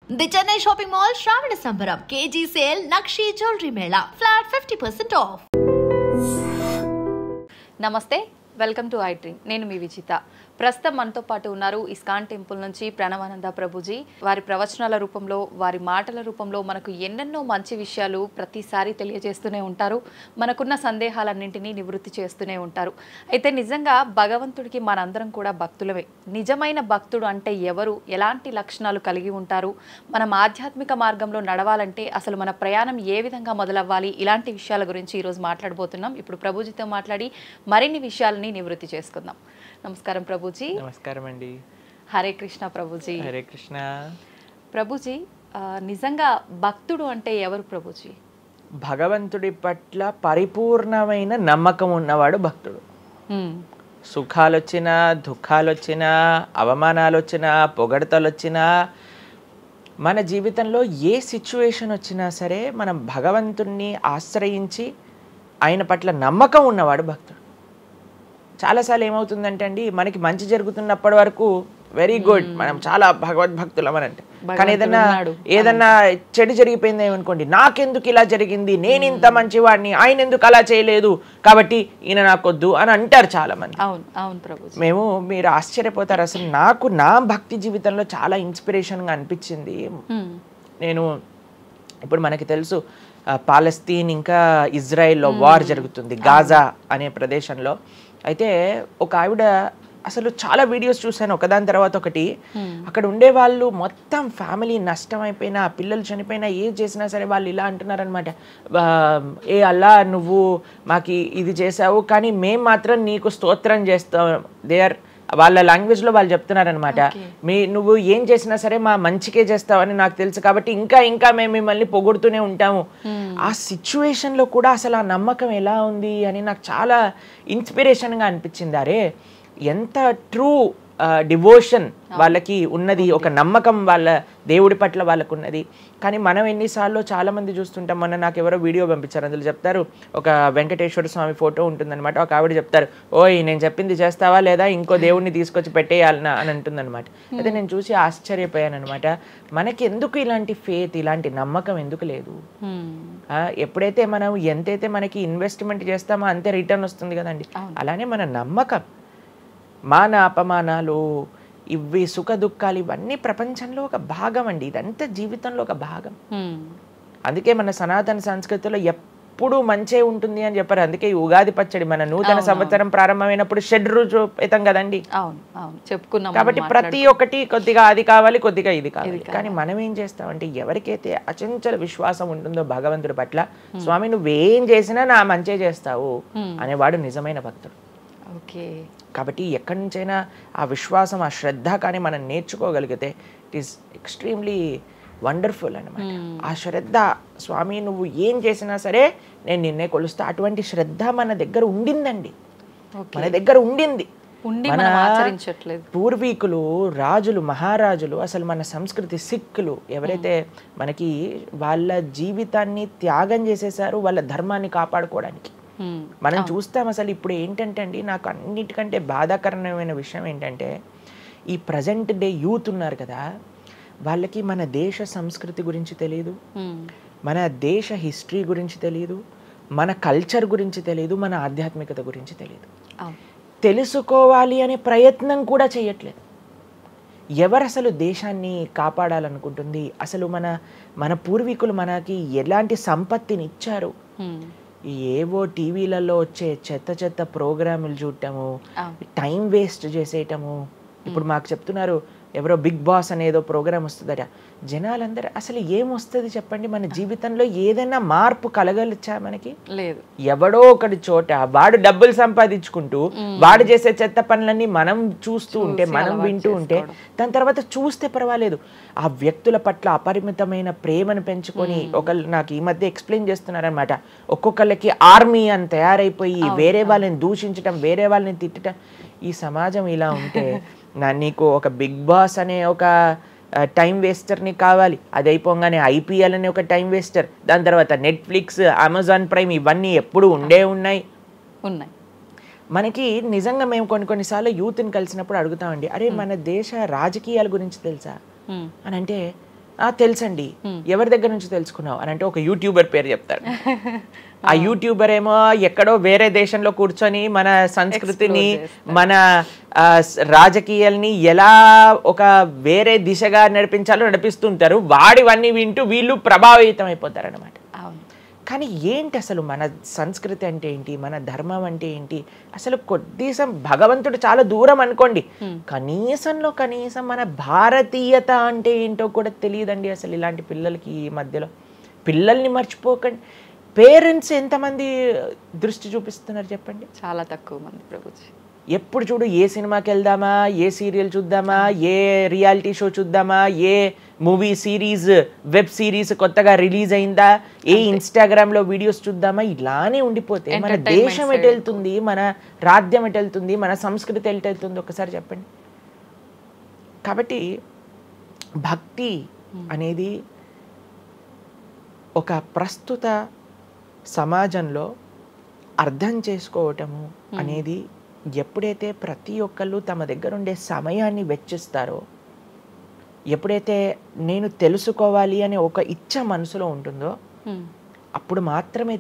The Chennai Shopping Mall Shravana Sambaram KG Sale Nakshi Jewelry Mela Flat 50% off. నమస్తే, welcome to I dream. నేను మీ విజిత. ప్రస్తుతం మనతో పాటు ఉన్నారు ఇస్కాన్ టెంపుల్ నుంచి ప్రణవానంద ప్రభుజీ. వారి ప్రవచనాల రూపంలో, వారి మాటల రూపంలో మనకు ఎన్నెన్నో మంచి విషయాలు ప్రతిసారి తెలియజేస్తూనే ఉంటారు. మనకున్న సందేహాలన్నింటినీ నివృత్తి చేస్తూనే ఉంటారు. అయితే నిజంగా భగవంతుడికి మనందరం కూడా భక్తులమే. నిజమైన భక్తుడు అంటే ఎవరు, ఎలాంటి లక్షణాలు కలిగి ఉంటారు, మనం ఆధ్యాత్మిక మార్గంలో నడవాలంటే అసలు మన ప్రయాణం ఏ విధంగా మొదలవ్వాలి, ఇలాంటి విషయాల గురించి ఈరోజు మాట్లాడబోతున్నాం. ఇప్పుడు ప్రభుజీతో మాట్లాడి మరిన్ని విషయాలని నివృత్తి చేసుకుందాం. నమస్కారం ప్రభుజీ. నమస్కారం అండి. హరే కృష్ణ ప్రభుజీ. హరే కృష్ణ ప్రభుజీ. నిజంగా భక్తుడు అంటే ఎవరు ప్రభుజీ? భగవంతుడి పట్ల పరిపూర్ణమైన నమ్మకం ఉన్నవాడు భక్తుడు. సుఖాలు వచ్చినా, దుఃఖాలు వచ్చినా, అవమానాలు వచ్చినా, పొగడతలు వచ్చినా, మన జీవితంలో ఏ సిచ్యువేషన్ వచ్చినా సరే మనం భగవంతుణ్ణి ఆశ్రయించి ఆయన పట్ల నమ్మకం ఉన్నవాడు భక్తుడు. చాలాసార్లు ఏమవుతుందంటే అండి, మనకి మంచి జరుగుతున్నప్పటి వరకు వెరీ గుడ్, మనం చాలా భగవద్భక్తులం అని అంటే, కానీ ఏదన్నా చెడు జరిగిపోయింది ఏమనుకోండి, నాకెందుకు ఇలా జరిగింది, నేను ఇంత మంచివాడిని, ఆయన ఎందుకు అలా చేయలేదు, కాబట్టి ఈయన నాకొద్దు అని అంటారు చాలా మంది. మేము మీరు ఆశ్చర్యపోతారు, అసలు నాకు నా భక్తి జీవితంలో చాలా ఇన్స్పిరేషన్గా అనిపించింది. నేను ఇప్పుడు మనకి తెలుసు పాలస్తీన్ ఇంకా ఇజ్రాయెల్లో వార్ జరుగుతుంది, గాజా అనే ప్రదేశంలో. అయితే ఒక ఆవిడ, అసలు చాలా వీడియోస్ చూశాను ఒకదాని తర్వాత ఒకటి, అక్కడ ఉండే వాళ్ళు మొత్తం ఫ్యామిలీ నష్టం అయిపోయినా, పిల్లలు చనిపోయినా, ఏం చేసినా సరే వాళ్ళు ఇలా అంటున్నారనమాట, ఏ అల్లా నువ్వు మాకు ఇది చేసావు కానీ మేము మాత్రం నీకు స్తోత్రం చేస్తాం. దే ఆర్ వాళ్ళ లాంగ్వేజ్లో వాళ్ళు చెప్తున్నారనమాట, నువ్వు ఏం చేసినా సరే మా మంచికే చేస్తావని నాకు తెలుసు, కాబట్టి ఇంకా ఇంకా మేము మిమ్మల్ని పొగుడుతూనే ఉంటాము. ఆ సిచ్యువేషన్లో కూడా అసలు ఆ నమ్మకం ఎలా ఉంది అని నాకు చాలా ఇన్స్పిరేషన్గా అనిపించింది. అరే ఎంత ట్రూ డివోషన్ వాళ్ళకి ఉన్నది, ఒక నమ్మకం వాళ్ళ దేవుడి పట్ల వాళ్ళకు ఉన్నది. కానీ మనం ఎన్నిసార్లు చాలామంది చూస్తుంటాం. మొన్న నాకు ఎవరో వీడియో పంపించారు, అందులో చెప్తారు, ఒక వెంకటేశ్వర స్వామి ఫోటో ఉంటుందన్నమాట, ఒక ఆవిడ చెప్తారు, ఓయ్ నేను చెప్పింది చేస్తావా లేదా, ఇంకో దేవుడిని తీసుకొచ్చి పెట్టేయాలనా అని అంటుందన్నమాట. అయితే నేను చూసి ఆశ్చర్యపోయాను అనమాట, మనకి ఎందుకు ఇలాంటి ఫేత్, ఇలాంటి నమ్మకం ఎందుకు లేదు? ఎప్పుడైతే మనం ఎంతైతే మనకి ఇన్వెస్ట్మెంట్ చేస్తామో అంతే రిటర్న్ వస్తుంది కదండి. అలానే మన నమ్మకం, మాన అపమానాలు, ఇవి సుఖ దుఃఖాలు, ఇవన్నీ ప్రపంచంలో ఒక భాగం అండి. ఇదంతా జీవితంలో ఒక భాగం. అందుకే మన సనాతన సంస్కృతిలో ఎప్పుడు మంచే ఉంటుంది అని చెప్పారు. అందుకే ఈ ఉగాది పచ్చడి, మన నూతన సంవత్సరం ప్రారంభమైనప్పుడు షడ్రుజోపేతం కదండి, కాబట్టి ప్రతి ఒక్కటి కొద్దిగా అది కావాలి, కొద్దిగా ఇది కావాలి. కానీ మనం ఏం చేస్తామంటే, ఎవరికైతే అచంచల విశ్వాసం ఉంటుందో భగవంతుడి పట్ల, స్వామి నువ్వేం చేసినా నా మంచే చేస్తావు అనేవాడు నిజమైన భక్తుడు. కాబట్టి ఎక్కడి నుంచైనా ఆ విశ్వాసం, ఆ శ్రద్ధ కానీ మనం నేర్చుకోగలిగితే ఇట్ ఈస్ ఎక్స్ట్రీమ్లీ వండర్ఫుల్ అనమాట. ఆ శ్రద్ధ, స్వామి నువ్వు ఏం చేసినా సరే నేను నిన్నే కొలుస్తా, అటువంటి శ్రద్ధ మన దగ్గర ఉండిందండి, మన దగ్గర ఉండింది. మన పూర్వీకులు, రాజులు, మహారాజులు, అసలు మన సంస్కృతి, సిక్కులు ఎవరైతే మనకి వాళ్ళ జీవితాన్ని త్యాగం చేసేసారు వాళ్ళ ధర్మాన్ని కాపాడుకోవడానికి. మనం చూస్తాం. అసలు ఇప్పుడు ఏంటంటే అండి, నాకు అన్నిటికంటే బాధాకరమైన విషయం ఏంటంటే, ఈ ప్రజెంట్ డే యూత్ ఉన్నారు కదా, వాళ్ళకి మన దేశ సంస్కృతి గురించి తెలియదు, మన దేశ హిస్టరీ గురించి తెలియదు, మన కల్చర్ గురించి తెలియదు, మన ఆధ్యాత్మికత గురించి తెలియదు. తెలుసుకోవాలి అనే ప్రయత్నం కూడా చేయట్లేదు. ఎవరు అసలు దేశాన్ని కాపాడాలనుకుంటుంది? అసలు మన పూర్వీకులు మనకి ఎలాంటి సంపత్తిని ఇచ్చారు? ఏవో టీవీలలో వచ్చే చెత్త చెత్త ప్రోగ్రాములు చూడటము, టైం వేస్ట్ చేసేయటము. ఇప్పుడు మాకు చెప్తున్నారు, ఎవరో బిగ్ బాస్ అనేదో ప్రోగ్రామ్ వస్తుందట. జనాలందరూ అసలు ఏమొస్తుంది చెప్పండి? మన జీవితంలో ఏదైనా మార్పు కలగలిచ్చా? మనకి లేదు. ఎవడో ఒకటి చోట వాడు డబ్బులు సంపాదించుకుంటూ వాడు చేసే చెత్త పనులన్నీ మనం చూస్తూ ఉంటే, మనం వింటూ ఉంటే, దాని తర్వాత చూస్తే పర్వాలేదు, ఆ వ్యక్తుల పట్ల అపరిమితమైన ప్రేమను పెంచుకొని, ఒకళ్ళు నాకు ఈ మధ్య ఎక్స్ప్లెయిన్ చేస్తున్నారనమాట, ఒక్కొక్కళ్ళకి ఆర్మీ అని తయారైపోయి వేరే వాళ్ళని దూషించటం, వేరే వాళ్ళని తిట్టడం. ఈ సమాజం ఇలా ఉంటే నీకు ఒక బిగ్ బాస్ అనే ఒక టైం వేస్టర్ని కావాలి, అది అయిపోగానే ఐపీఎల్ అనే ఒక టైం వేస్టర్, దాని తర్వాత నెట్ఫ్లిక్స్, అమెజాన్ ప్రైమ్, ఇవన్నీ ఎప్పుడు ఉన్నాయి. మనకి నిజంగా మేము కొన్నిసార్లు యూత్ని కలిసినప్పుడు అడుగుతామండి, అరే మన దేశ రాజకీయాల గురించి తెలుసా అని అంటే, తెలుసండి. ఎవరి దగ్గర నుంచి తెలుసుకున్నావు అని అంటే ఒక యూట్యూబర్ పేరు చెప్తాడు. ఆ యూట్యూబర్ ఏమో ఎక్కడో వేరే దేశంలో కూర్చొని మన సంస్కృతిని మన రాజకీయాల్ని ఎలా ఒక వేరే దిశగా నడిపించాలో నడిపిస్తుంటారు. వాడివన్నీ వింటూ వీళ్ళు ప్రభావితం అయిపోతారు అన్నమాట. కానీ ఏంటి అసలు మన సంస్కృతి అంటే ఏంటి, మన ధర్మం అంటే ఏంటి, అసలు కొద్దిసం భగవంతుడు చాలా దూరం అనుకోండి, కనీసంలో కనీసం మన భారతీయత అంటే ఏంటో కూడా తెలియదండి అసలు ఇలాంటి పిల్లలకి. ఈ మధ్యలో పిల్లల్ని మర్చిపోకండి. పేరెంట్స్ ఎంతమంది దృష్టి చూపిస్తున్నారు చెప్పండి? చాలా తక్కువ మంది ప్రభుజీ. ఎప్పుడు చూడు ఏ సినిమాకి వెళ్దామా, ఏ సీరియల్ చూద్దామా, ఏ రియాలిటీ షో చూద్దామా, ఏ మూవీ సిరీస్ వెబ్ సిరీస్ కొత్తగా రిలీజ్ అయిందా, ఏ ఇన్స్టాగ్రామ్లో వీడియోస్ చూద్దామా, ఇలానే ఉండిపోతే మన దేశం ఎటు వెళ్తుంది, మన రాజ్యం ఎటు వెళ్తుంది, మన సంస్కృతి ఎటు వెళ్తుంది ఒకసారి చెప్పండి. కాబట్టి భక్తి అనేది ఒక ప్రస్తుత సమాజంలో అర్థం చేసుకోవటము అనేది ఎప్పుడైతే ప్రతి ఒక్కళ్ళు తమ దగ్గర ఉండే సమయాన్ని వెచ్చిస్తారో, ఎప్పుడైతే నేను తెలుసుకోవాలి అనే ఒక ఇచ్చ మనసులో ఉంటుందో అప్పుడు మాత్రమే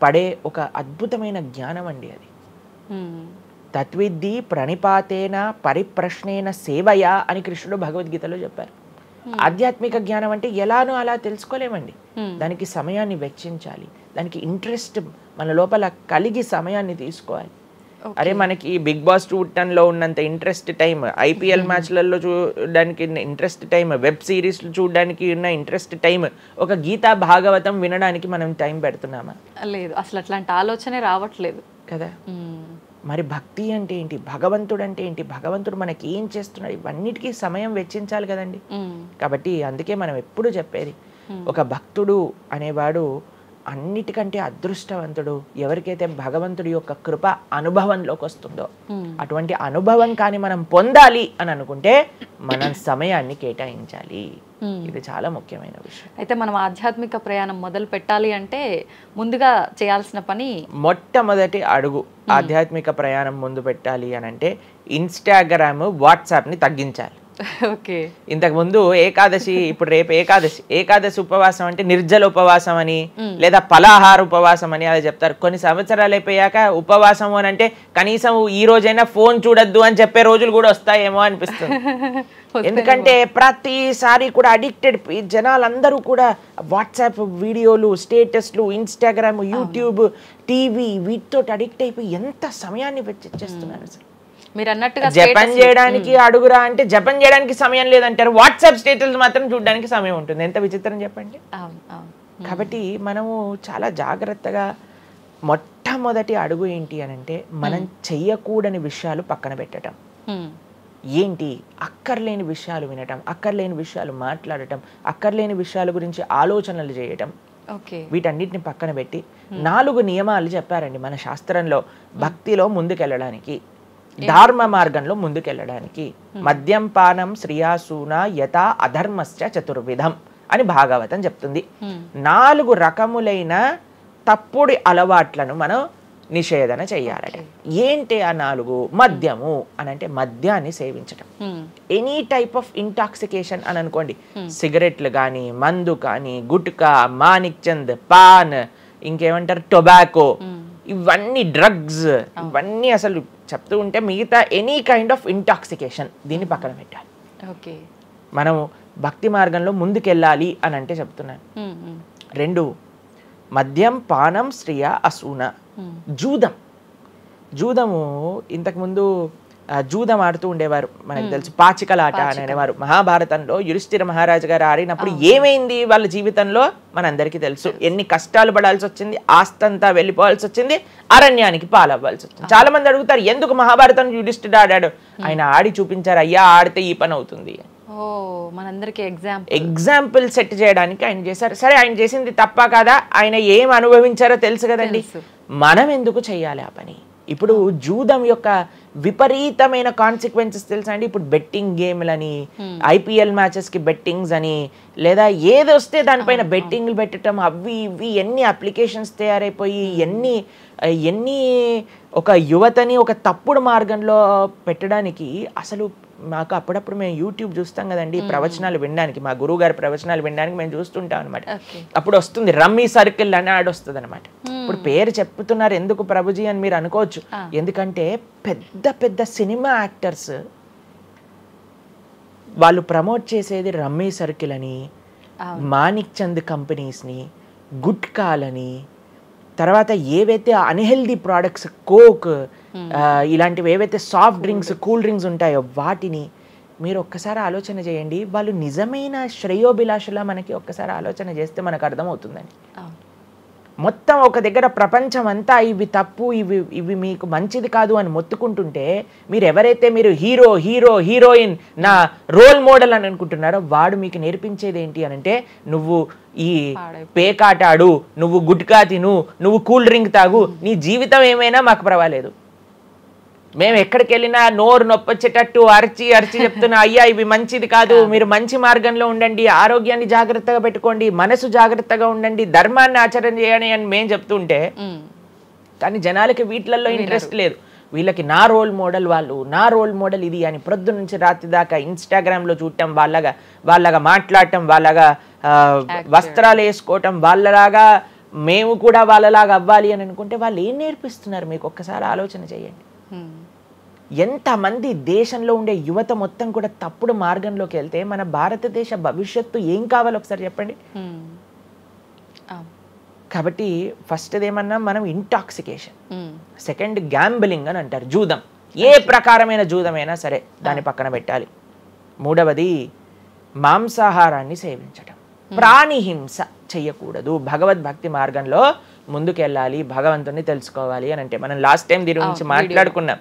పడే ఒక అద్భుతమైన జ్ఞానం అండి అది. తత్విద్ధి ప్రణిపాతేన పరిప్రశ్నేన సేవయా అని కృష్ణుడు భగవద్గీతలో చెప్పారు. ఆధ్యాత్మిక జ్ఞానం అంటే ఎలానో అలా తెలుసుకోలేమండి, దానికి సమయాన్ని వెచ్చించాలి, దానికి ఇంట్రెస్ట్ మన లోపల కలిగి సమయాన్ని తీసుకోవాలి. అరే మనకి బిగ్ బాస్ చూడటంలో ఉన్నంత ఇంట్రెస్ట్ టైం, ఐపీఎల్ మ్యాచ్లలో చూడడానికి ఇంట్రెస్ట్ టైం, వెబ్ సిరీస్లు చూడడానికి ఉన్న ఇంట్రెస్ట్ టైం, ఒక గీతా భాగవతం వినడానికి మనం టైం పెడుతున్నామా? లేదు, అసలు అట్లాంటి ఆలోచనే రావట్లేదు కదా. మరి భక్తి అంటే ఏంటి, భగవంతుడు అంటే ఏంటి, భగవంతుడు మనకి ఏం చేస్తున్నాడు, ఇవన్నిటికీ సమయం వెచ్చించాలి కదండి. కాబట్టి అందుకే మనం ఎప్పుడు చెప్పేది, ఒక భక్తుడు అనేవాడు అన్నిటికంటే అదృష్టవంతుడు. ఎవరికైతే భగవంతుడి యొక్క కృప అనుభవంలోకి వస్తుందో, అటువంటి అనుభవం కానీ మనం పొందాలి అని అనుకుంటే మనం సమయాన్ని కేటాయించాలి. ఇది చాలా ముఖ్యమైన విషయం. అయితే మనం ఆధ్యాత్మిక ప్రయాణం మొదలు పెట్టాలి అంటే ముందుగా చేయాల్సిన పని, మొట్టమొదటి అడుగు ఆధ్యాత్మిక ప్రయాణం ముందు పెట్టాలి అని అంటే ఇన్స్టాగ్రామ్, వాట్సాప్ని తగ్గించాలి. ఓకే. ఇంతకు ముందు ఏకాదశి, ఇప్పుడు రేపు ఏకాదశి ఉపవాసం అంటే నిర్జల ఉపవాసం అని లేదా ఫలాహార ఉపవాసం అని అలా చెప్తారు. కొన్ని సంవత్సరాలు అయిపోయాక ఉపవాసం అని అంటే కనీసం ఈ రోజైనా ఫోన్ చూడొద్దు అని చెప్పే రోజులు కూడా వస్తాయేమో అనిపిస్తుంది. ఎందుకంటే ప్రతిసారి కూడా అడిక్టెడ్ జనాలందరూ కూడా వాట్సాప్ వీడియోలు, స్టేటస్లు, ఇన్స్టాగ్రామ్, యూట్యూబ్, టీవీ వీటితో అడిక్ట్ అయిపోయి ఎంత సమయాన్ని వెచ్చిస్తున్నారు. అసలు మీరు అన్నట్టుగా జపం చేయడానికి అడుగురా అంటే జపం చేయడానికి సమయం లేదంటారు, వాట్సాప్ స్టేటస్ మాత్రం చూడడానికి సమయం ఉంటుంది. ఎంత విచిత్రం చెప్పండి. కాబట్టి మనము చాలా జాగ్రత్తగా మొట్టమొదటి అడుగు ఏంటి అని అంటే మనం చెయ్యకూడని విషయాలు పక్కన పెట్టడం. ఏంటి? అక్కర్లేని విషయాలు వినటం, అక్కర్లేని విషయాలు మాట్లాడటం, అక్కర్లేని విషయాల గురించి ఆలోచనలు చేయటం. వీటన్నిటిని పక్కన పెట్టి 4 నియమాలు చెప్పారండి మన శాస్త్రంలో భక్తిలో ముందుకెళ్ళడానికి, ధర్మ మార్గంలో ముందుకెళ్ళడానికి. మద్యం పానం శ్రియాసూన యథా అధర్మశ్చ చతుర్విధం అని భాగవతం చెప్తుంది. 4 రకములైన తప్పుడు అలవాట్లను మనం నిషేధన చెయ్యాలట. ఏంటి ఆ 4? మద్యము అని అంటే మద్యాన్ని సేవించటం, ఎనీ టైప్ ఆఫ్ ఇంటాక్సికేషన్ అని అనుకోండి, సిగరెట్లు కానీ, మందు కానీ, గుట్కా, మానిక్ చంద్, పాన్, ఇంకేమంటారు టొబాకో, ఇవన్నీ డ్రగ్స్, ఇవన్నీ అసలు చెప్తూ ఉంటే మిగతా ఎనీ కైండ్ ఆఫ్ ఇంటాక్సికేషన్ దీన్ని పక్కన పెట్టాలి. మనం భక్తి మార్గంలో ముందుకెళ్ళాలి అని అంటే చెప్తున్నాను. 2 మద్యం పానం శ్రియ అసూన. జూదము ఇంతకుముందు జూదం ఆడుతూ ఉండేవారు, మనకు తెలుసు పాచికలాట అని అనేవారు. మహాభారతంలో యుధిష్ఠిర మహారాజు గారు ఆడినప్పుడు ఏమైంది వాళ్ళ జీవితంలో మనందరికీ తెలుసు. ఎన్ని కష్టాలు పడాల్సి వచ్చింది, ఆస్తంతా వెళ్ళిపోవాల్సి వచ్చింది, అరణ్యానికి పాలవ్వాల్సి వచ్చింది. చాలా మంది అడుగుతారు ఎందుకు మహాభారతం యుధిష్ఠిరుడు ఆడాడు. ఆయన ఆడి చూపించారు, అయ్యా ఆడితే ఈ పని అవుతుంది. ఎగ్జాంపుల్ సెట్ చేయడానికి ఆయన చేశారు. సరే ఆయన చేసింది తప్ప కదా, ఆయన ఏం అనుభవించారో తెలుసు కదండి, మనం ఎందుకు చెయ్యాలి ఆ పని? ఇప్పుడు జూదం యొక్క విపరీతమైన కాన్సిక్వెన్సెస్ తెలుసా అండి. ఇప్పుడు బెట్టింగ్ గేమ్లని, ఐపీఎల్ మ్యాచెస్ కి బెట్టింగ్స్ అని, లేదా ఏది వస్తే దానిపైన బెట్టింగ్లు పెట్టడం, అవి ఇవి ఎన్ని అప్లికేషన్స్ తయారైపోయి ఎన్ని ఒక యువతని ఒక తప్పుడు మార్గంలో పెట్టడానికి అసలు మాకు అప్పుడప్పుడు మేము యూట్యూబ్ చూస్తాం కదండి ప్రవచనాలు వినడానికి, మా గురువు గారి ప్రవచనాలు వినడానికి మేము చూస్తుంటాం అనమాట. అప్పుడు వస్తుంది రమ్మీ సర్కిల్ అని యాడ్ వస్తుంది అనమాట. ఇప్పుడు పేరు చెప్తున్నారు ఎందుకు ప్రభుజీ అని మీరు అనుకోవచ్చు. ఎందుకంటే పెద్ద పెద్ద సినిమా యాక్టర్స్ వాళ్ళు ప్రమోట్ చేసేది రమ్మీ సర్కిల్ అని, మాణిక్ చంద్ కంపెనీస్ని, గుట్కాలని, తర్వాత ఏవైతే అన్హెల్దీ ప్రోడక్ట్స్ కోక్ ఇలాంటివి ఏవైతే సాఫ్ట్ డ్రింక్స్ కూల్ డ్రింక్స్ ఉంటాయో వాటిని మీరు ఒక్కసారి ఆలోచన చేయండి. వాళ్ళు నిజమైన శ్రేయోభిలాషలా మనకి ఒక్కసారి ఆలోచన చేస్తే మనకు అర్థమవుతుందండి. మొత్తం ఒక దగ్గర ప్రపంచం అంతా ఇవి తప్పు, ఇవి మీకు మంచిది కాదు అని మొత్తుకుంటుంటే మీరు ఎవరైతే మీరు హీరోయిన్ నా రోల్ మోడల్ అని అనుకుంటున్నారో వాడు మీకు నేర్పించేది ఏంటి అని అంటే నువ్వు ఈ పేకాట ఆడు, నువ్వు గుట్కా తిను, నువ్వు కూల్ డ్రింక్ తాగు, నీ జీవితం ఏమైనా మాకు పర్వాలేదు. మేము ఎక్కడికి వెళ్ళినా నోరు నొప్పొచ్చేటట్టు అరిచి చెప్తున్నా అయ్యా ఇవి మంచిది కాదు, మీరు మంచి మార్గంలో ఉండండి, ఆరోగ్యాన్ని జాగ్రత్తగా పెట్టుకోండి, మనసు జాగ్రత్తగా ఉండండి, ధర్మాన్ని ఆచరణ చేయండి అని మేము చెప్తుంటే కానీ జనాలకి వీటిలలో ఇంట్రెస్ట్ లేదు. వీళ్ళకి నా రోల్ మోడల్ వాళ్ళు, నా రోల్ మోడల్ ఇది అని ప్రొద్దు నుంచి రాత్రి దాకా ఇన్స్టాగ్రామ్లో చూడటం, వాళ్ళగా మాట్లాడటం, వాళ్ళగా వస్త్రాలు వేసుకోవటం, వాళ్ళలాగా మేము కూడా వాళ్ళలాగా అవ్వాలి అని అనుకుంటే వాళ్ళు ఏం నేర్పిస్తున్నారు మీకు ఒక్కసారి ఆలోచన చేయండి. ఎంతమంది దేశంలో ఉండే యువత మొత్తం కూడా తప్పుడు మార్గంలోకి వెళ్తే మన భారతదేశ భవిష్యత్తు ఏం కావాలో ఒకసారి చెప్పండి. కాబట్టి ఫస్ట్ ఏమన్నా మనం ఇంటాక్సికేషన్, సెకండ్ గ్యాంబ్లింగ్ అని అంటారు, జూదం, ఏ ప్రకారమైన జూదమైనా సరే దాన్ని పక్కన పెట్టాలి. మూడవది మాంసాహారాన్ని సేవించటం, ప్రాణిహింస చెయ్యకూడదు, భగవద్భక్తి మార్గంలో ముందుకెళ్ళాలి, భగవంతుని తెలుసుకోవాలి అని అంటే మనం లాస్ట్ టైం దీని గురించి మాట్లాడుకున్నాం,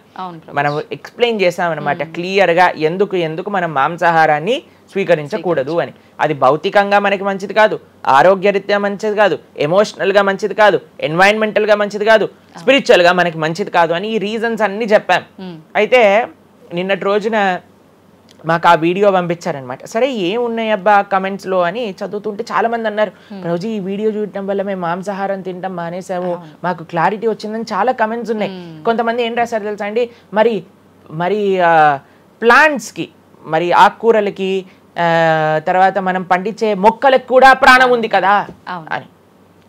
మనం ఎక్స్ప్లెయిన్ చేసామన్నమాట క్లియర్గా ఎందుకు మనం మాంసాహారాన్ని స్వీకరించకూడదు అని. అది భౌతికంగా మనకి మంచిది కాదు, ఆరోగ్యరీత్యా మంచిది కాదు, ఎమోషనల్గా మంచిది కాదు, ఎన్వైరన్మెంటల్గా మంచిది కాదు, స్పిరిచువల్గా మనకి మంచిది కాదు అని ఈ రీజన్స్ అన్ని చెప్పాం. అయితే నిన్నటి రోజున మాకు ఆ వీడియో పంపించారనమాట. సరే ఏమున్నాయి అబ్బా కమెంట్స్లో అని చదువుతుంటే చాలామంది అన్నారు రోజు ఈ వీడియో చూడటం వల్ల మేము మాంసాహారం తినటం మానేసాము, మాకు క్లారిటీ వచ్చిందని చాలా కమెంట్స్ ఉన్నాయి. కొంతమంది ఏం రాశారు తెలుసా అండి, మరి ప్లాంట్స్కి, మరి ఆకుకూరలకి, తర్వాత మనం పండించే మొక్కలకు కూడా ప్రాణం ఉంది కదా అని.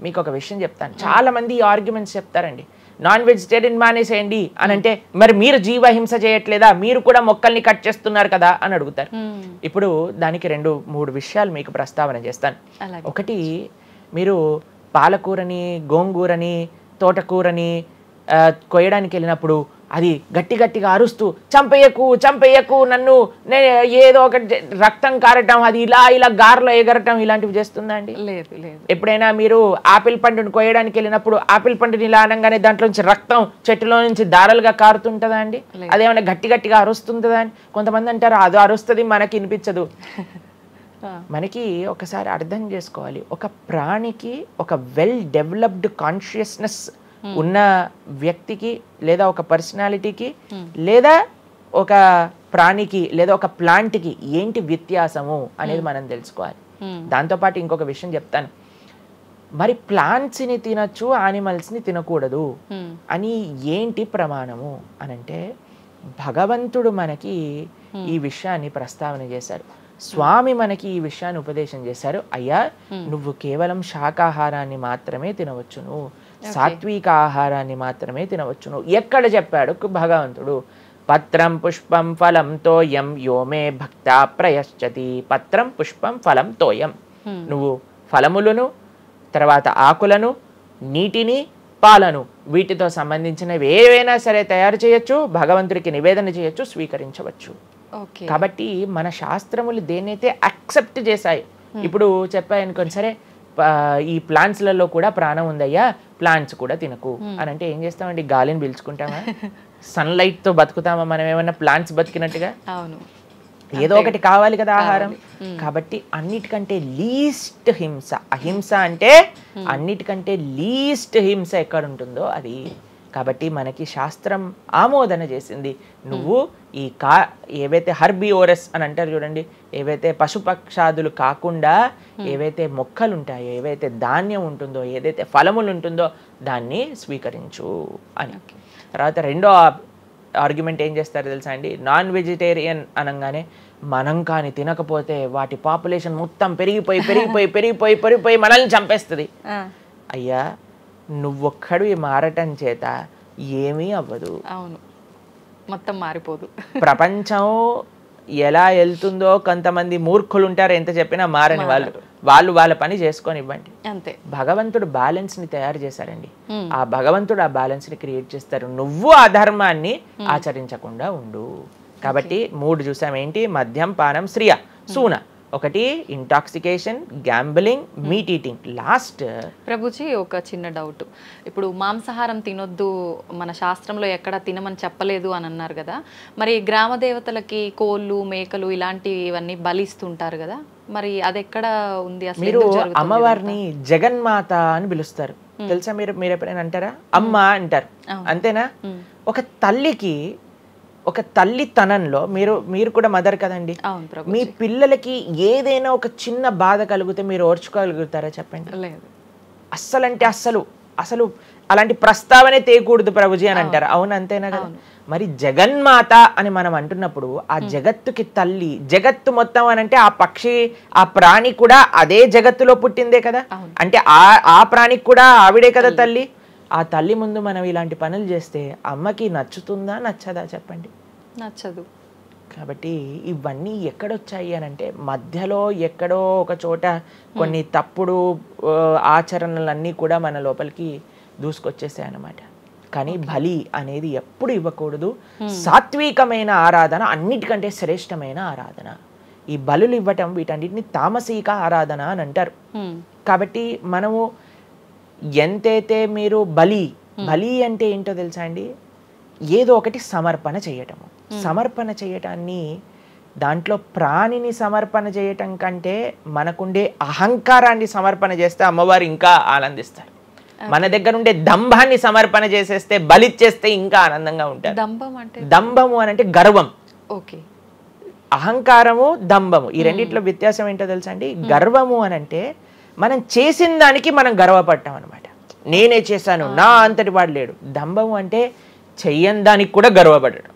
మీకు ఒక విషయం చెప్తాను, చాలామంది ఈ ఆర్గ్యుమెంట్స్ చెప్తారండి, నాన్ వెజిటేరియన్ మానేసేయండి అని అంటే మరి మీరు జీవహింస చేయట్లేదా, మీరు కూడా మొక్కల్ని కట్ చేస్తున్నారు కదా అని అడుగుతారు. ఇప్పుడు దానికి 2-3 విషయాలు మీకు ప్రస్తావన చేస్తాను. ఒకటి, మీరు పాలకూరని, గోంగూరని, తోటకూరని కొయ్యడానికి వెళ్ళినప్పుడు అది గట్టిగా అరుస్తూ చంపేయకు నన్ను, ఏదో ఒకటి రక్తం కారటం, అది ఇలా గార్లో ఎగరటం ఇలాంటివి చేస్తుందా అండి? లేదు. ఎప్పుడైనా మీరు ఆపిల్ పండుని కొయ్యడానికి వెళ్ళినప్పుడు ఆపిల్ పండుని ఇలా అనగానే దాంట్లో నుంచి రక్తం చెట్టులో నుంచి దారాలుగా కారుతుంటుందా అండి? అదేమైనా గట్టిగా అరుస్తుందా అని కొంతమంది అంటారు, అది అరుస్తుంది మనకి వినిపించదు. మనకి ఒకసారి అర్థం చేసుకోవాలి, ఒక ప్రాణికి ఒక వెల్ డెవలప్డ్ కాన్షియస్నెస్ ఉన్న వ్యక్తికి లేదా ఒక పర్సనాలిటీకి లేదా ఒక ప్రాణికి లేదా ఒక ప్లాంట్కి ఏంటి వ్యత్యాసము అనేది మనం తెలుసుకోవాలి. దాంతోపాటు ఇంకొక విషయం చెప్తాను, మరి ప్లాంట్స్ని తినచ్చు యానిమల్స్ని తినకూడదు అని ఏంటి ప్రమాణము అనంటే భగవంతుడు మనకి ఈ విషయాన్ని ప్రస్తావన చేశారు, స్వామి మనకి ఈ విషయాన్ని ఉపదేశం చేశారు. అయ్యా నువ్వు కేవలం శాకాహారాన్ని మాత్రమే తినవచ్చును, సాత్విక ఆహారాన్ని మాత్రమే తినవచ్చును. ఎక్కడ చెప్పాడు భగవంతుడు? పత్రం పుష్పం ఫలం తోయం యోమే భక్తా ప్రయశ్చతి. పత్రం పుష్పం ఫలం తోయం, నువ్వు ఫలములను, తర్వాత ఆకులను, నీటిని, పాలను, వీటితో సంబంధించినవి ఏవైనా సరే తయారు చేయొచ్చు, భగవంతుడికి నివేదన చేయొచ్చు, స్వీకరించవచ్చు. కాబట్టి మన శాస్త్రములు దేన్నైతే యాక్సెప్ట్ చేశాయి, ఇప్పుడు చెప్పాయనుకోండి, సరే ఈ ప్లాంట్స్లలో కూడా ప్రాణం ఉందయ్యా, ప్లాంట్స్ కూడా తినకు అని అంటే ఏం చేస్తామండి? గాలిని పీల్చుకుంటామా? సన్లైట్ తో బతుకుతామా మనం ఏమన్నా ప్లాంట్స్ బతికినట్టుగా? ఏదో ఒకటి కావాలి కదా ఆహారం. కాబట్టి అన్నిటికంటే లీస్ట్ హింస, అహింస అంటే అన్నిటికంటే లీస్ట్ హింస ఎక్కడ ఉంటుందో అది. కాబట్టి మనకి శాస్త్రం ఆమోదన చేసింది, నువ్వు ఈ ఏవైతే హర్బివోరస్ అని అంటారు చూడండి, ఏవైతే పశుపక్షాదులు కాకుండా ఏవైతే మొక్కలు ఉంటాయో, ఏవైతే ధాన్యం ఉంటుందో, ఏదైతే ఫలములు ఉంటుందో దాన్ని స్వీకరించు అని. తర్వాత రెండో ఆర్గ్యుమెంట్ ఏం చేస్తారు తెలుసా అండి, నాన్ వెజిటేరియన్ అనగానే మనం కానీ తినకపోతే వాటి పాపులేషన్ మొత్తం పెరిగిపోయి పెరిగిపోయి పెరిగిపోయి పెరిగిపోయి మనల్ని చంపేస్తుంది. అయ్యా నువ్వొక్కడు మారటం చేత ఏమీ అవ్వదు. అవును, మొత్తం మారిపోదు. ప్రపంచం ఎలా వెళ్తుందో కొంతమంది మూర్ఖులు ఉంటారు, ఎంత చెప్పినా మారని వాళ్ళు వాళ్ళ పని చేసుకొని ఇవ్వండి అంతే. భగవంతుడు బ్యాలెన్స్ ని తయారు చేశారండి, ఆ భగవంతుడు ఆ బ్యాలెన్స్ ని క్రియేట్ చేస్తారు. నువ్వు ఆ ధర్మాన్ని ఆచరించకుండా ఉండు. కాబట్టి 3 చూసాం ఏంటి, మద్యం, పానం, శ్రియ, సూన. ఒకటి intoxication, gambling, meet eating. Last Prabhuji ఒక చిన్న డౌట్, ఇప్పుడు మాంసాహారం తినొద్దు మన శాస్త్రంలో ఎక్కడ తినమని చెప్పలేదు అని అన్నారు కదా, మరి గ్రామ దేవతలకి కోళ్ళు మేకలు ఇలాంటివన్నీ బలిస్తుంటారు కదా, మరి అది ఎక్కడ ఉంది అసలు? మీరు అమ్మవారిని జగన్మాత అని పిలుస్తారు తెలుసా, మీరు ఎప్పుడైనా అంటారా? అమ్మ అంటారు అంతేనా? ఒక తల్లితనంలో మీరు కూడా మదర్ కదండి, మీ పిల్లలకి ఏదైనా ఒక చిన్న బాధ కలిగితే మీరు ఓర్చుకోగలుగుతారా చెప్పండి? లేదు. అస్సలంటే అసలు అలాంటి ప్రస్తావనే తేయకూడదు ప్రభుజీ అని అంటారు. అవును అంతేనా కదా? మరి జగన్మాత అని మనం అంటున్నప్పుడు ఆ జగత్తుకి తల్లి, జగత్తు మొత్తం అని అంటే ఆ పక్షి ఆ ప్రాణి కూడా అదే జగత్తులో పుట్టిందే కదా, అంటే ఆ ప్రాణికి కూడా ఆవిడే కదా తల్లి. ఆ తల్లి ముందు మనం ఇలాంటి పనులు చేస్తే అమ్మకి నచ్చుతుందా నచ్చదా చెప్పండి? నచ్చదు. కాబట్టి ఇవన్నీ ఎక్కడొచ్చాయి అని అంటే మధ్యలో ఎక్కడో ఒక చోట కొన్ని తప్పుడు ఆచరణలన్నీ కూడా మన లోపలికి దూసుకొచ్చేసాయి అన్నమాట. కానీ బలి అనేది ఎప్పుడు ఇవ్వకూడదు. సాత్వికమైన ఆరాధన అన్నిటికంటే శ్రేష్టమైన ఆరాధన. ఈ బలులు ఇవ్వటం వీటన్నిటిని తామసిక ఆరాధన అని అంటారు. కాబట్టి మనము ఎంతైతే మీరు బలి అంటే ఏంటో తెలుసా అండి, ఏదో ఒకటి సమర్పణ చేయటము. సమర్పణ చేయటాన్ని దాంట్లో ప్రాణిని సమర్పణ చేయటం కంటే మనకుండే అహంకారాన్ని సమర్పణ చేస్తే అమ్మవారు ఇంకా ఆనందిస్తారు. మన దగ్గర ఉండే దంభాన్ని సమర్పణ చేసేస్తే, బలిచ్చేస్తే ఇంకా ఆనందంగా ఉంటారు. దంభము అని అంటే గర్వం. అహంకారము దంభము ఈ రెండిట్లో వ్యత్యాసం ఏంటో తెలుసా అండి? గర్వము అని అంటే మనం చేసిన దానికి మనం గర్వపడటం అనమాట. నేనే చేశాను, నా అంతటి వాడు లేడు. దంభము అంటే చెయ్యని దానికి కూడా గర్వపడడం.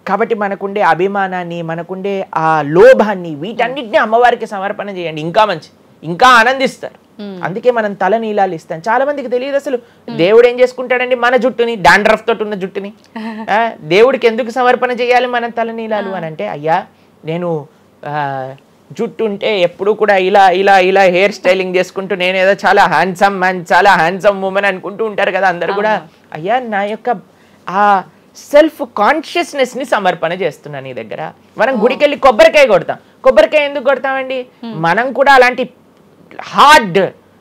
కాబట్టి మనకుండే అభిమానాన్ని, మనకుండే ఆ లోభాన్ని, వీటన్నిటిని అమ్మవారికి సమర్పణ చేయండి, ఇంకా మంచి, ఇంకా ఆనందిస్తారు. అందుకే మనం తల నీలాలు ఇస్తాం. చాలా మందికి తెలియదు అసలు దేవుడు ఏం చేసుకుంటాడండి మన జుట్టుని, డాండ్రఫ్ తోటి ఉన్న జుట్టుని. దేవుడికి ఎందుకు సమర్పణ చేయాలి మనం తల నీలాలు అని అంటే, అయ్యా నేను జుట్టు ఉంటే ఎప్పుడు కూడా ఇలా ఇలా ఇలా హెయిర్ స్టైలింగ్ చేసుకుంటూ నేనేదో చాలా హ్యాండ్సమ్ మ్యాన్, చాలా హ్యాండ్సమ్ ఉమెన్ అనుకుంటూ ఉంటారు కదా అందరు కూడా. అయ్యా నా యొక్క ఆ సెల్ఫ్ కాన్షియస్నెస్ ని సమర్పణ చేస్తున్నా నీ దగ్గర. మనం గుడికి వెళ్ళి కొబ్బరికాయ కొడతాం. కొబ్బరికాయ ఎందుకు కొడతామండి? మనం కూడా అలాంటి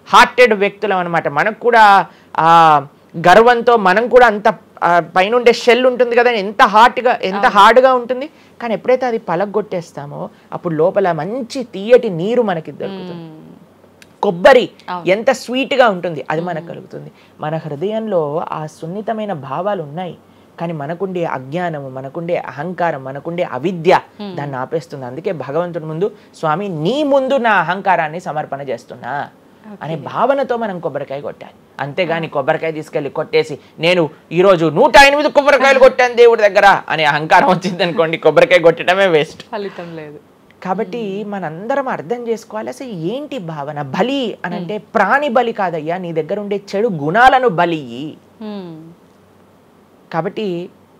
హార్టెడ్ వ్యక్తులం అనమాట. మనకు కూడా ఆ గర్వంతో మనం కూడా అంత పైనుండే షెల్ ఉంటుంది కదా, ఎంత హార్డ్గా ఉంటుంది. కానీ ఎప్పుడైతే అది పలగొట్టేస్తామో అప్పుడు లోపల మంచి తీయటి నీరు మనకి దొరుకుతుంది. కొబ్బరి ఎంత స్వీట్గా ఉంటుంది అది మనకు కలుగుతుంది. మన హృదయంలో ఆ సున్నితమైన భావాలు ఉన్నాయి, కానీ మనకుండే అజ్ఞానము, మనకుండే అహంకారం, మనకుండే అవిద్య దాన్ని ఆపేస్తుంది. అందుకే భగవంతుడి ముందు, స్వామి నీ ముందు నా అహంకారాన్ని సమర్పణ చేస్తున్నా అనే భావనతో మనం కొబ్బరికాయ కొట్టాలి. అంతేగాని కొబ్బరికాయ తీసుకెళ్ళి కొట్టేసి నేను ఈరోజు 108 కొబ్బరికాయలు కొట్టాను దేవుడి దగ్గర అనే అహంకారం వచ్చింది అనుకోండి, కొబ్బరికాయ కొట్టడమే వేస్ట్, ఫలితం లేదు. కాబట్టి మనందరం అర్థం చేసుకోవాలి అసలు ఏంటి భావన. బలి అని అంటే ప్రాణి బలి కాదయ్యా, నీ దగ్గర ఉండే చెడు గుణాలను బలి. కాబట్టి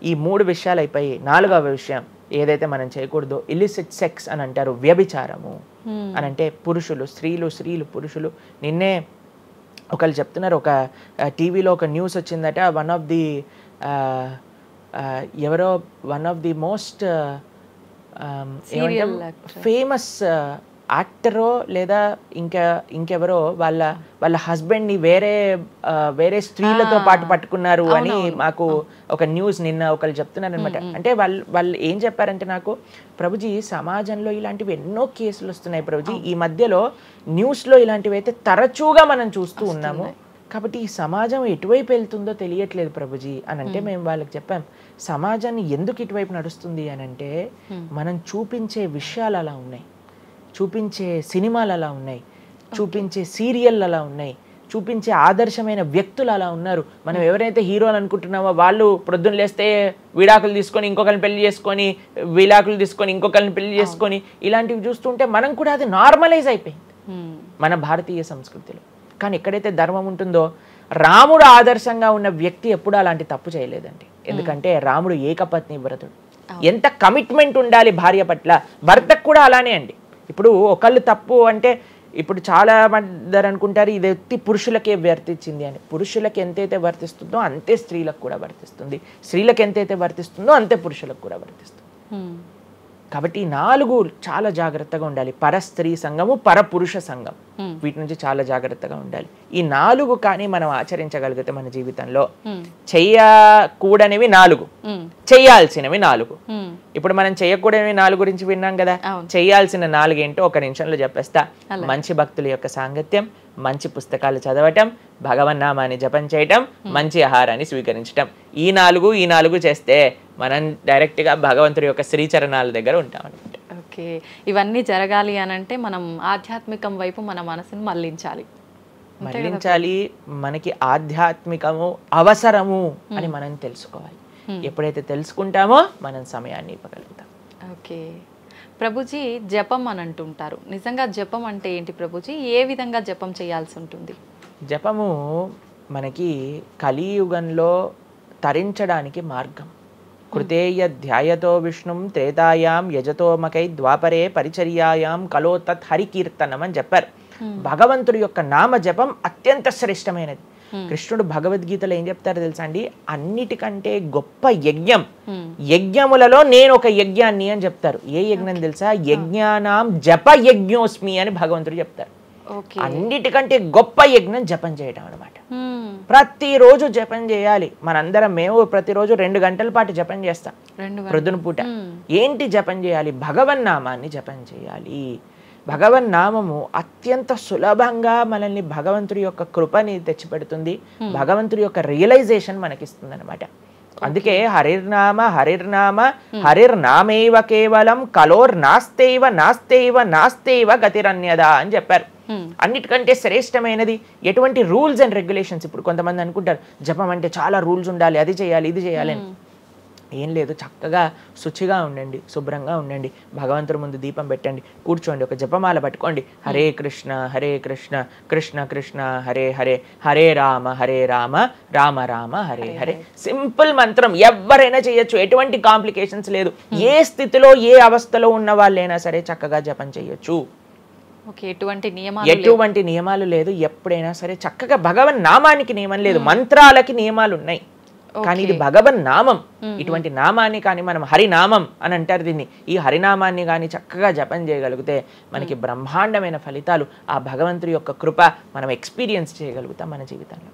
ఈ 3 విషయాలు అయిపోయి 4వ విషయం ఏదైతే మనం చేయకూడదో ఇల్లిసిట్ సెక్స్ అని అంటారు, వ్యభిచారము అని అంటే పురుషులు స్త్రీలు, స్త్రీలు పురుషులు. నిన్నే ఒకళ్ళు చెప్తున్నారు, ఒక టీవీలో ఒక న్యూస్ వచ్చిందట, one of the most famous యాక్టరో లేదా ఇంకెవరో వాళ్ళ హస్బెండ్ని వేరే స్త్రీలతో పాటు పట్టుకున్నారు అని మాకు ఒక న్యూస్ నిన్న ఒకళ్ళు చెప్తున్నారు అనమాట. అంటే వాళ్ళు ఏం చెప్పారంటే నాకు, ప్రభుజీ సమాజంలో ఇలాంటివి ఎన్నో కేసులు వస్తున్నాయి ప్రభుజీ, ఈ మధ్యలో న్యూస్లో ఇలాంటివి అయితే తరచుగా మనం చూస్తూ ఉన్నాము, కాబట్టి ఈ సమాజం ఎటువైపు వెళ్తుందో తెలియట్లేదు ప్రభుజీ అని అంటే మేము వాళ్ళకి చెప్పాం, సమాజాన్ని ఎందుకు ఇటువైపు నడుస్తుంది అని అంటే మనం చూపించే విషయాలు అలా ఉన్నాయి, చూపించే సినిమాలు అలా ఉన్నాయి, చూపించే సీరియల్ అలా ఉన్నాయి, చూపించే ఆదర్శమైన వ్యక్తులు అలా ఉన్నారు. మనం ఎవరైతే హీరోలు అనుకుంటున్నామో వాళ్ళు ప్రొద్దున లేస్తే విడాకులు తీసుకొని ఇంకొకరిని పెళ్లి చేసుకొని, విడాకులు తీసుకొని ఇంకొకరిని పెళ్లి చేసుకొని, ఇలాంటివి చూస్తుంటే మనం కూడా అది నార్మలైజ్ అయిపోయింది మన భారతీయ సంస్కృతిలో. కానీ ఎక్కడైతే ధర్మం ఉంటుందో, రాముడు ఆదర్శంగా ఉన్న వ్యక్తి ఎప్పుడూ అలాంటి తప్పు చేయలేదండి. ఎందుకంటే రాముడు ఏకపత్ని వ్రతుడు. ఎంత కమిట్మెంట్ ఉండాలి భార్య పట్ల, భర్తకు కూడా అలానే అండి. ఇప్పుడు ఒకళ్ళు తప్పు అంటే, ఇప్పుడు చాలా మంది అనుకుంటారు ఇది ఎత్తి పురుషులకే వర్తించింది అని. పురుషులకు ఎంతైతే వర్తిస్తుందో అంతే స్త్రీలకు కూడా వర్తిస్తుంది, స్త్రీలకు ఎంతైతే వర్తిస్తుందో అంతే పురుషులకు కూడా వర్తిస్తుంది. కాబట్టి ఈ 4 చాలా జాగ్రత్తగా ఉండాలి. పరస్త్రీ సంఘము, పరపురుష సంఘం, వీటి నుంచి చాలా జాగ్రత్తగా ఉండాలి. ఈ 4 కానీ మనం ఆచరించగలిగితే మన జీవితంలో, చెయ్యకూడనివి 4, చెయ్యాల్సినవి 4. ఇప్పుడు మనం చెయ్యకూడనివి 4 గురించి విన్నాం కదా. చెయ్యాల్సిన 4 ఏంటో ఒక నిమిషంలో చెప్పేస్తా. మంచి భక్తుల యొక్క సాంగత్యం, మంచి పుస్తకాలు చదవటం, భగవన్నామాన్ని జపం చేయటం, మంచి ఆహారాన్ని స్వీకరించటం. ఈ 4 చేస్తే మనం డైరెక్ట్గా భగవంతుడి యొక్క శ్రీచరణాల దగ్గర ఉంటాం అనమాట. ఓకే, ఇవన్నీ జరగాలి అని అంటే మనం ఆధ్యాత్మికం వైపు మన మనసును మళ్ళించాలి. మనకి ఆధ్యాత్మికము అవసరము అని మనం తెలుసుకోవాలి. ఎప్పుడైతే తెలుసుకుంటామో మనం సమయాన్ని ఇవ్వగలుగుతాం. ఓకే ప్రభుజీ, జపం అని అంటుంటారు. నిజంగా జపం అంటే ఏంటి ప్రభుజీ? ఏ విధంగా జపం చేయాల్సి ఉంటుంది? జపము మనకి కలియుగంలో తరించడానికి మార్గం. కృతేయ ధ్యాయతో విష్ణుం త్రేతాయాం యజతోమకై ద్వాపరే పరిచర్యాయాం కలో తత్ హరికీర్తనం అని చెప్పారు. భగవంతుడి యొక్క నామ జపం అత్యంత శ్రేష్టమైనది. కృష్ణుడు భగవద్గీతలో ఏం చెప్తారో తెలుసా అండి? అన్నిటికంటే గొప్ప యజ్ఞం, యజ్ఞములలో నేను ఒక యజ్ఞాన్ని అని చెప్తారు. ఏ యజ్ఞం తెలుసా? యజ్ఞానాం జప యజ్ఞోస్మి అని భగవంతుడు చెప్తారు. అన్నిటికంటే గొప్ప యజ్ఞం జపం చేయడం అనమాట. ప్రతిరోజు జపం చేయాలి. మనందరం మేము ప్రతిరోజు 2 గంటల పాటు జపం చేస్తాం ప్రొద్దున పూట. ఏంటి జపం చేయాలి? భగవన్నామాన్ని జపం చేయాలి. భగవన్నామము అత్యంత సులభంగా మనల్ని భగవంతుడి యొక్క కృపని తెచ్చిపెడుతుంది, భగవంతుడి యొక్క రియలైజేషన్ మనకిస్తుంది అనమాట. అందుకే హరిర్నామ హరిర్నామ హరిర్నామేవ కేవలం కలోర్నాస్తేవ నాస్తేవ నాస్తేవ గతిరన్యద అని చెప్పారు. అన్నిటికంటే శ్రేష్టమైనది ఎటువంటి రూల్స్ అండ్ రెగ్యులేషన్స్. ఇప్పుడు కొంతమంది అనుకుంటారు జపం అంటే చాలా రూల్స్ ఉండాలి, అది చేయాలి ఇది చేయాలి అని. ఏం లేదు, చక్కగా శుచిగా ఉండండి, శుభ్రంగా ఉండండి, భగవంతుడి ముందు దీపం పెట్టండి, కూర్చోండి, ఒక జపమాల పట్టుకోండి. హరే కృష్ణ కృష్ణ కృష్ణ హరే హరే, హరే రామ రామ రామ హరే హరే. సింపుల్ మంత్రం, ఎవరైనా చేయొచ్చు, ఎటువంటి కాంప్లికేషన్స్ లేదు. ఏ స్థితిలో ఏ అవస్థలో ఉన్న వాళ్ళైనా సరే చక్కగా జపం చేయొచ్చు. ఎటువంటి నియమాలు లేదు. ఎప్పుడైనా సరే చక్కగా భగవన్ నామానికి నియమం లేదు, మంత్రాలకి నియమాలు ఉన్నాయి, కానీ ఇది భగవన్ నామం. ఇటువంటి నామాన్ని కానీ మనం హరినామం అని అంటారు దీన్ని. ఈ హరినామాన్ని కానీ చక్కగా జపం చేయగలిగితే మనకి బ్రహ్మాండమైన ఫలితాలు, ఆ భగవంతుడి యొక్క కృప మనం ఎక్స్పీరియన్స్ చేయగలుగుతాం మన జీవితంలో.